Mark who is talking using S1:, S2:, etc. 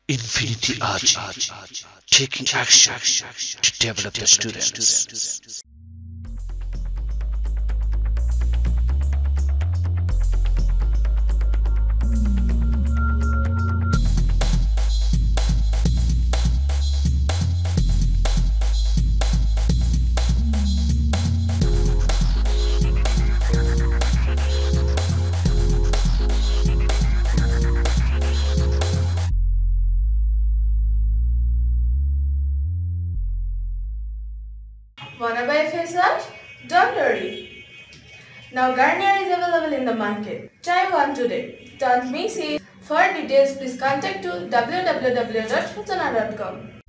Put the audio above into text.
S1: Infinity Ahzee, taking action to develop the students.
S2: Wanna buy a face wash? Don't worry. Now Garnier is available in the market. Try one today. Don't miss it. For details, please contact to www.hutana.com.